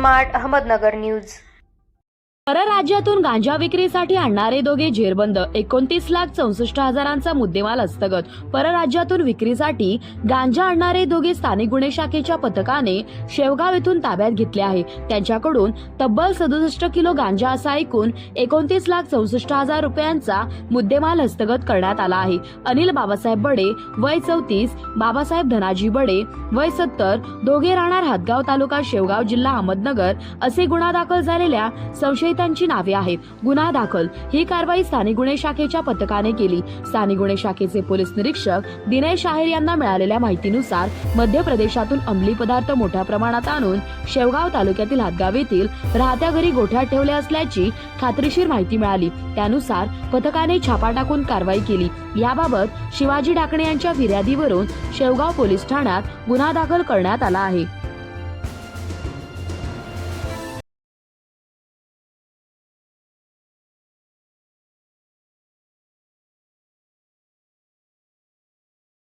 Smart Ahmednagar news. परराज्यातून गांजा विक्रीसाठी आणणारे दोघे जेरबंद। 29,64,000चा मुद्देमाल हस्तगत। परराज्यातून विक्रीसाठी गांजा आणणारे दोघे स्थानिक गुन्हे शाखेच्या पथकाने शेवगाव येथून ताब्यात घेतले आहे। त्यांच्याकडून तब्बल 67 किलो गांजा असा एकूण 29,64,000 रुपयांचा मुद्देमाल हस्तगत करण्यात आला आहे। अनिल बाबासाहेब बडे वय 34, बाबासाहेब धनाजी बडे वय 70, दोघे राहणार हातगाव तालुका शेवगाव जिल्हा अहमदनगर असे गुन्हा दाखल झालेल्या संशयितांची नावे आहेत। गुन्हा दाखल। ही कारवाई स्थानिक गुन्हे शाखेच्या पथकाने केली। स्थानिक गुन्हे शाखेचे पोलीस निरीक्षक दिनेश आहेर यांना मिळालेल्या माहितीनुसार मध्य प्रदेशातून अंमली पदार्थ मोठ्या प्रमाणात आणून शेवगाव तालुक्यातील हातगाव येथील राहत्या घरी गोठ्यात ठेवले असल्याची खात्रीशीर माहिती मिळाली। त्यानुसार पथकाने छापा टाकून कारवाई केली। याबाबत शिवाजी डाकणे यांच्या फिर्यादीवरून शेवगाव पोलीस ठाण्यात गुन्हा दाखल करण्यात आला आहे।